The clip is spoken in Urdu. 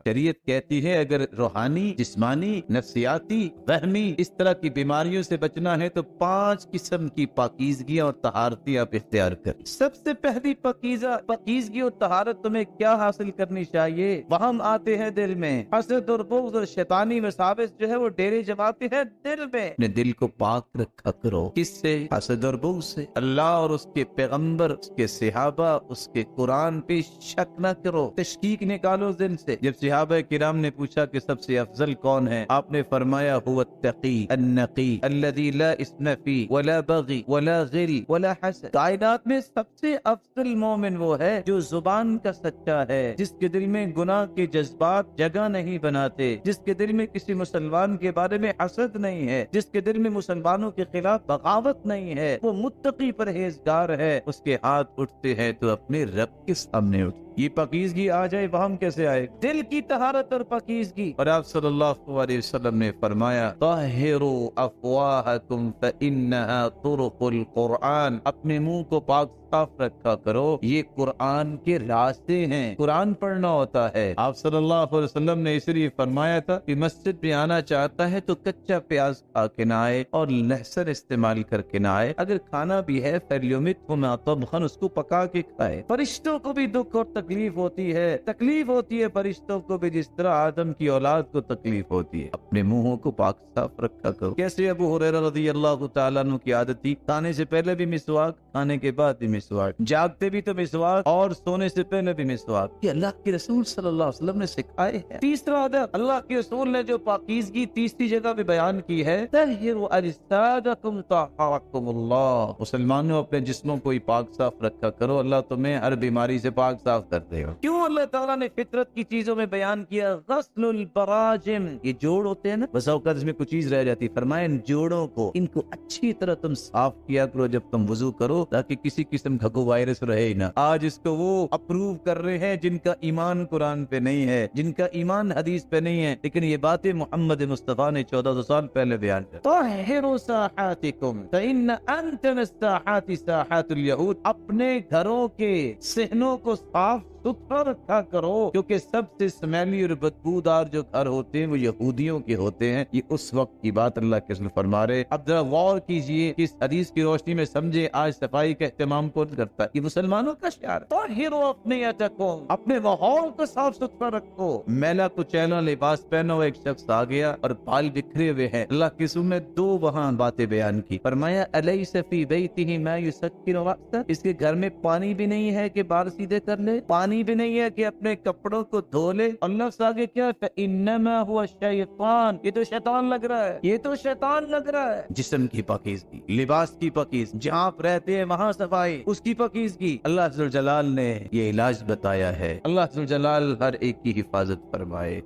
شریعت کہتی ہے اگر روحانی، جسمانی، نفسیاتی، وہمی اس طرح کی بیماریوں سے بچنا ہے تو 5 قسم کی پاکیزگیاں اور طہارتیں آپ اختیار کریں۔ سب سے پہلی پاکیزگی اور طہارت تمہیں کیا حاصل کرنی چاہیے؟ وہم آتے ہیں دل میں، حسد اور بغض اور شیطانی وساوس جو ہے وہ ڈیرے جماتے ہیں دل میں۔ اپنے دل کو پاک رکھا کرو، کس سے؟ حسد اور بغض سے۔ اللہ اور اس کے پیغمبر، اس کے صحابہ، اس کے قرآن پہ شک نہ کرو، تشکیک نکالو دل سے۔ جب صحابہ کرام نے پوچھا کہ سب سے افضل کون ہے، آپ نے فرمایا هو التقی النقی الذی لا اسم فی ولا بغی ولا غل ولا حسد۔ کائنات میں سب سے افضل مومن وہ ہے جو زبان کا سچا ہے، جس کے دل میں گناہ کے جذبات جگہ نہیں بناتے، جس کے دل میں کسی مسلمان کے بارے میں حسد نہیں ہے، جس کے دل میں مسلمانوں کے خلاف بغاوت نہیں ہے، وہ متقی پرہیزگار ہے۔ اس کے ہاتھ اٹھتے ہیں تو اپنے رب کے سامنے اٹھتے۔ یہ پاکیزگی آ جائے، وہم کیسے آئے؟ دل کی طہارت اور پاکیزگی۔ اور آپ صلی اللہ علیہ وسلم نے فرمایا طہروا افواہکم فانہا طرق القرآن، اپنے منہ کو پاک صاف رکھا کرو، یہ قرآن کے راستے ہیں، قرآن پڑھنا ہوتا ہے۔ آپ صلی اللہ علیہ وسلم نے اس لیے فرمایا تھا کہ مسجد میں آنا چاہتا ہے تو کچا پیاز کھا کے نہ آئے اور لہسن استعمال کر کے نہ آئے، اگر کھانا بھی ہے فلیمتہ طبخا، اس کو پکا کے کھائے۔ فرشتوں کو بھی دکھ اور تکلیف ہوتی ہے فرشتوں کو بھی، جس طرح آدم کی اولاد کو تکلیف ہوتی ہے۔ اپنے منہوں کو پاک صاف رکھا کرو۔ کیسے ابو ہریرہ رضی اللہ تعالیٰ عنہ کی عادت تھی، کھانے سے پہلے بھی مسواک، کھانے کے بعد بھی مسواک، جاگتے بھی تو مسواک اور سونے سے پہلے بھی مسواک۔ یہ اللہ کے رسول صلی اللہ علیہ وسلم نے سکھائے ہیں۔ تیسرا ادب اللہ کے رسول نے جو پاکیزگی تیسری جگہ پہ بیان کی ہے، طہروا اجسادکم طہرکم اللہ، مسلمانوں اپنے جسموں کو ہی پاک صاف رکھا کرو، اللہ تمہیں ہر بیماری سے پاک صاف کر دے گا۔ کیوں اللہ تعالیٰ نے فطرت کی چیزوں میں بیان کیا؟ غسل البراجم، یہ جوڑ ہوتے ہیں نا، بس اوقات اس میں کچھ چیز رہ جاتی، فرمایا ان جوڑوں کو، ان کو اچھی طرح تم صاف کیا کرو جب تم وضو کرو، تاکہ کسی قسم کا کوئی وائرس رہے ہی نہ۔ آج اس کو وہ اپروو کر رہے ہیں جن کا ایمان قرآن پہ نہیں ہے، جن کا ایمان حدیث پہ نہیں ہے، لیکن یہ باتیں محمد مصطفیٰ نے 1400 سال پہلے بیان کر۔ طہروا ساحاتکم فإن أنتن الساحات ساحات اليہود، اپنے گھروں کے صحنوں کو صاف ستھرا رکھا کرو، کیونکہ سب سے سمیلی اور بدبودار جو گھر ہوتے ہیں وہ یہودیوں کے ہوتے ہیں۔ یہ اس وقت کی بات اللہ کے رسول فرما رہے۔ اب ذرا غور کیجئے، اس حدیث کی روشنی میں سمجھے آج صفائی کا اہتمام کون کرتا ہے؟ یہ مسلمانوں کا شعار ہے۔ طہروا اپنیتکم، اپنے ماحول کو صاف ستھرا رکھو۔ میلا کچیلا لباس پہنا ہوا ایک شخص آ گیا اور بال بکھرے ہوئے ہیں، اللہ کے رسول نے 2 وہاں باتیں بیان کی، فرمایا الیس فی بیتہ ما یسکن رأسہ، اس کے گھر میں پانی بھی نہیں ہے کہ بال سیدھے کر لے، پانی بھی نہیں ہے کہ اپنے کپڑوں کو دھو لے، اور لفظ آگے کیا ہے؟ فإنما هو شیطان، یہ تو شیطان لگ رہا ہے، یہ تو شیطان لگ رہا ہے۔ جسم کی پاکیزگی، لباس کی پاکیزگی، جہاں آپ رہتے ہیں وہاں صفائی، اس کی پاکیزگی، اللہ ذوالجلال نے یہ علاج بتایا ہے۔ اللہ ذوالجلال ہر ایک کی حفاظت فرمائے۔